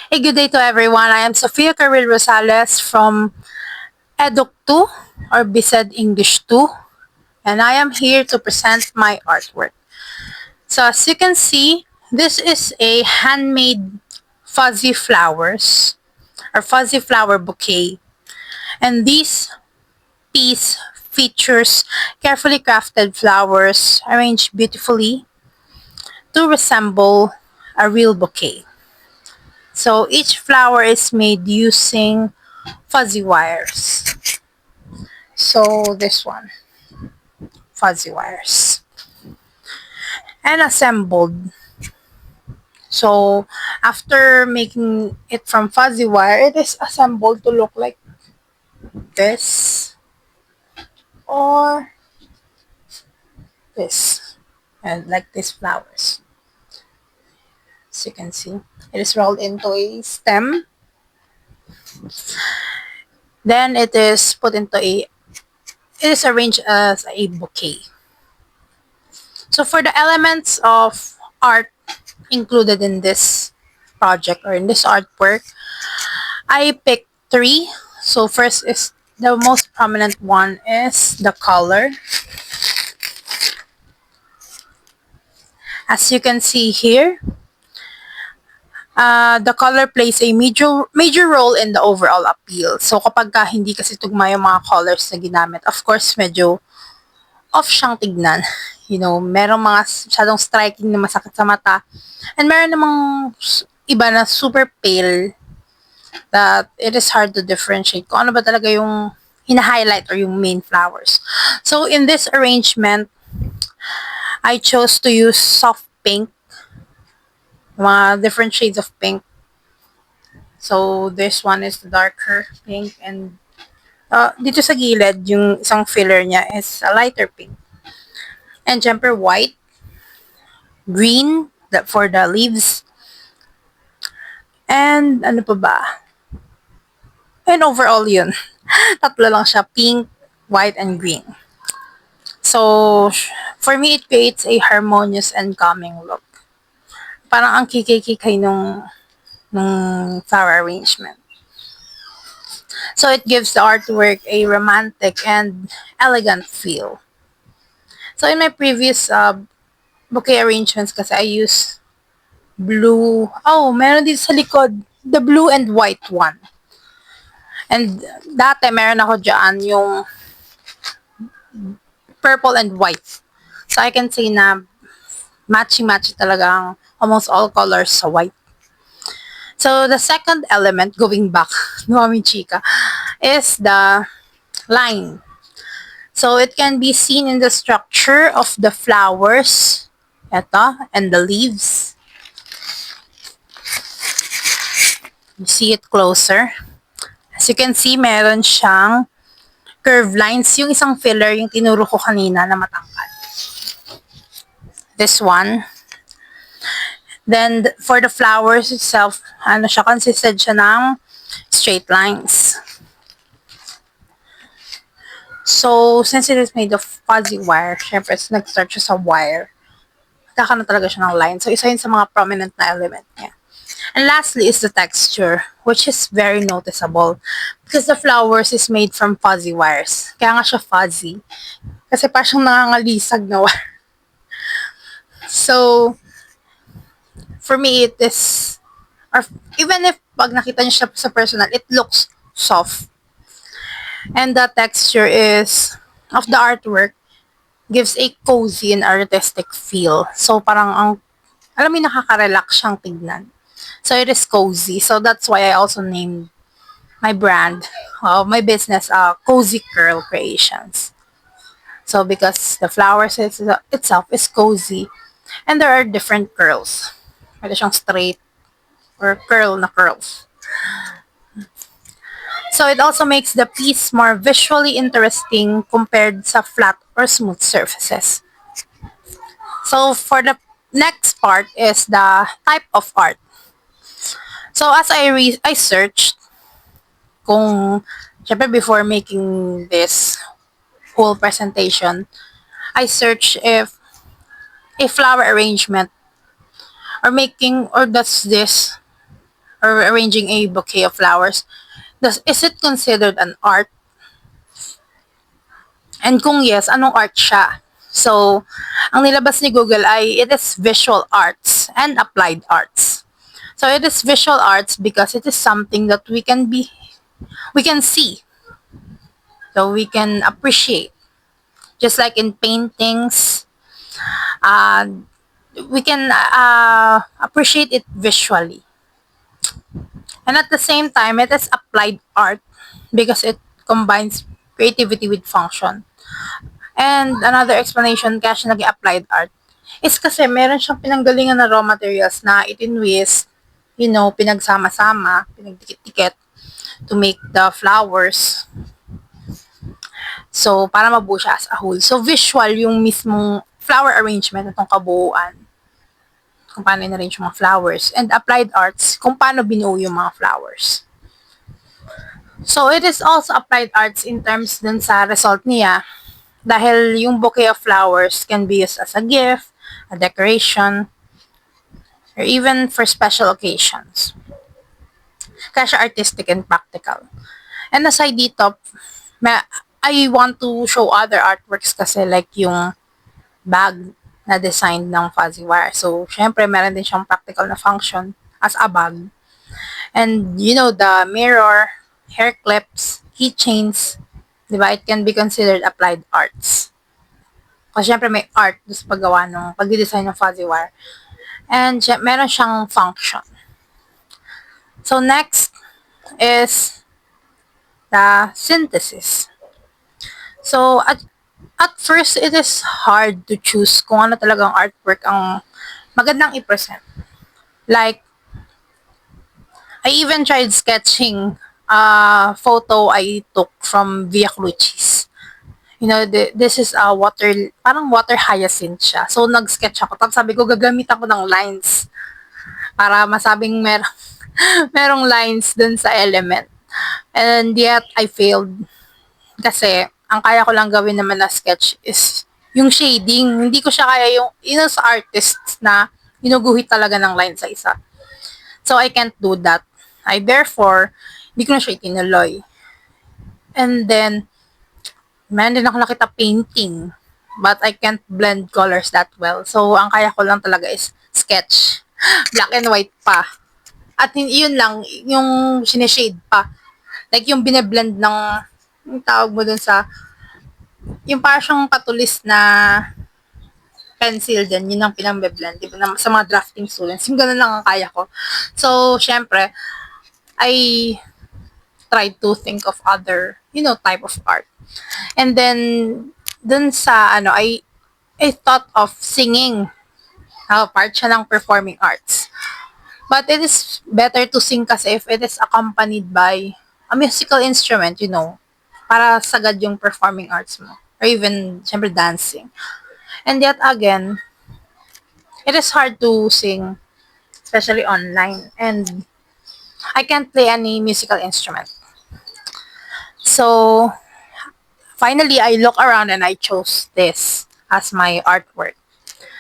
Hey, good day to everyone. I am Sophia Carril Rosales from Eduk 2 or BSED English 2, and I am here to present my artwork. So as you can see, this is a handmade fuzzy flowers or fuzzy flower bouquet. And this piece features carefully crafted flowers arranged beautifully to resemble a real bouquet. So each flower is made using fuzzy wires. So this one, fuzzy wires. And assembled. So after making it from fuzzy wire, it is assembled to look like this or this. And like these flowers. As you can see. It is rolled into a stem. Then it is put into it is arranged as a bouquet. So for the elements of art included in this project or in this artwork, I picked three. So first is the most prominent one is the color. As you can see here, the color plays a major role in the overall appeal. So kapag hindi kasi tugma yung mga colors na ginamit, of course medyo off siyang tignan. You know, merong mga masyadong striking na masakit sa mata. And meron namang iba na super pale that it is hard to differentiate kung ano ba talaga yung hina-highlight or yung main flowers. So in this arrangement, I chose to use soft pink, mga different shades of pink. So this one is the darker pink and dito sa gilid, yung isang filler niya is a lighter pink. And jumper white, green for the leaves, and ano pa ba? And overall yun. Tatlo lang siya, pink, white, and green. So, for me, it creates a harmonious and calming look. Parang ang kikay-kikay nung flower arrangement. So, it gives the artwork a romantic and elegant feel. So, in my previous bouquet arrangements kasi I use blue. Oh, meron din sa likod. The blue and white one. And dati meron ako dyan yung purple and white. So, I can say na matchy-matchy talaga ang almost all colors sa white. So, the second element, going back, no aming chika, is the line. So, it can be seen in the structure of the flowers, eto, and the leaves. You see it closer. As you can see, meron siyang curved lines. Yung isang filler, yung tinuro ko kanina na matangkad. This one. Then, for the flowers itself, ano siya, consisted siya ng straight lines. So, since it is made of fuzzy wire, syempre, nag-start siya sa wire. Kaka na talaga siya ng line. So, isa yun sa mga prominent na element niya. And lastly is the texture, which is very noticeable because the flowers is made from fuzzy wires. Kaya nga siya fuzzy. Kasi parang siyang nangangalisag na wire. So, for me, it is, or even if pag nakita niyo siya sa personal, it looks soft. And the texture of the artwork, gives a cozy and artistic feel. So, parang alam mo, nakaka-relax siyang tignan. So, it is cozy. So, that's why I also named my brand, my business, CozyCurl Creations. So, because the flowers itself is cozy, and there are different curls. Pwede siyang straight or curl na curls. So, it also makes the piece more visually interesting compared sa flat or smooth surfaces. So, for the next part is the type of art. So, as I searched, kung, syempre before making this whole presentation, I searched if a flower arrangement or does this or arranging a bouquet of flowers, is it considered an art? And kung yes, anong art siya? So, ang nilabas ni Google ay it is visual arts and applied arts. So, it is visual arts because it is something that we can see. So, we can appreciate. Just like in paintings, uh, we can appreciate it visually. And at the same time, it is applied art because it combines creativity with function. And another explanation kaya siya naging applied art is kasi meron siyang pinanggalingan na raw materials na itinwist, pinagsama-sama, pinagdikit-dikit to make the flowers. So, para mabuo siya as a whole. So, visual yung mismong flower arrangement itong kabuuan. Kung paano in-arrange yung mga flowers. And applied arts, kung paano binuo yung mga flowers. So, it is also applied arts in terms dun sa result niya. Dahil yung bouquet of flowers can be used as a gift, a decoration, or even for special occasions. Kaya siya artistic and practical. And aside dito, I want to show other artworks kasi like yung bag na designed ng fuzzy wire. So, syempre, meron din siyang practical na function as a bag. And, the mirror, hair clips, keychains, di ba? It can be considered applied arts. Kasi syempre may art sa paggawa ng pagdidesign ng fuzzy wire. And meron siyang function. So, next is the synthesis. So, at first, it is hard to choose kung ano talagang artwork ang magandang i-present. Like, I even tried sketching a photo I took from Via Crucis. This is a parang water hyacinth siya. So, nag-sketch ako. Tapos sabi ko, gagamit ako ng lines para masabing merong lines dun sa element. And yet, I failed. Kasi, ang kaya ko lang gawin naman na sketch is yung shading. Hindi ko siya kaya sa artists na ginuguhit talaga ng line sa isa. So, I can't do that. Therefore, hindi ko na siya itinuloy. And then, meron din ako nakita painting. But I can't blend colors that well. So, ang kaya ko lang talaga is sketch. Black and white pa. At yun lang, yung sineshade pa. Like yung bine-blend ng, yung tawag mo dun sa, yung parang siyang patulis na pencil din, yun ang pinang-blend. Diba? Sa mga drafting students, yung ganun lang ang kaya ko. So, syempre, I tried to think of other, type of art. And then, dun sa, I thought of singing. Part siya ng performing arts. But it is better to sing kasi if it is accompanied by a musical instrument, para sagad yung performing arts mo. Or even, syempre, dancing. And yet again, it is hard to sing, especially online. And I can't play any musical instrument. So, finally, I look around and I chose this as my artwork.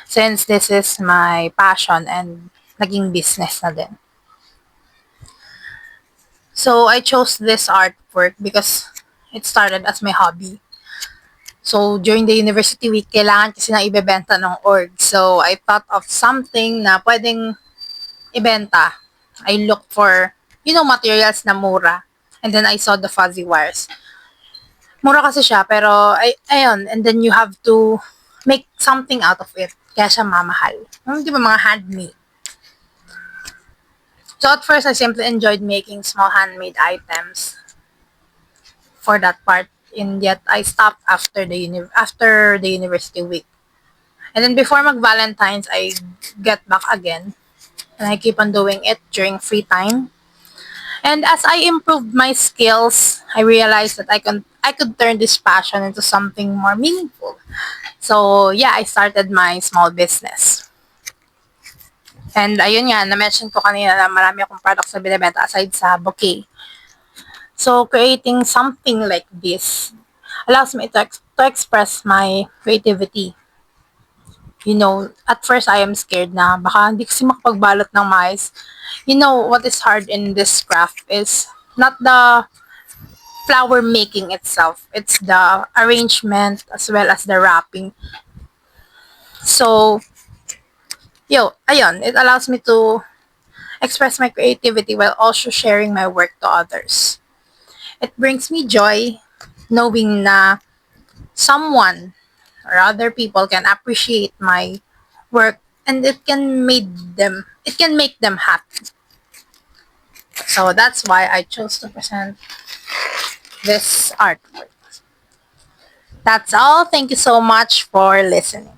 Since this is my passion and naging business na din. So, I chose this artwork because it started as my hobby. So, during the university week, kailangan kasi na ibebenta ng org. So, I thought of something na pwedeng ibenta. I looked for, materials na mura. And then, I saw the fuzzy wires. Mura kasi siya, pero, ayun. And then, you have to make something out of it. Kaya siya mamahal. Di ba mga handmade? So, at first, I simply enjoyed making small handmade items for that part. And yet, I stopped after the university week. And then, before mag-Valentine's, I get back again. And I keep on doing it during free time. And as I improved my skills, I realized that I could turn this passion into something more meaningful. So, yeah, I started my small business. And ayun nga, na-mention ko kanina na marami akong products na binibenta aside sa bouquet. So, creating something like this allows me to express my creativity. At first I am scared na baka hindi kasi makapagbalot ng mais. What is hard in this craft is not the flower making itself. It's the arrangement as well as the wrapping. So, ayun, it allows me to express my creativity while also sharing my work to others. It brings me joy knowing na someone or other people can appreciate my work and it can make them happy. So that's why I chose to present this artwork. That's all. Thank you so much for listening.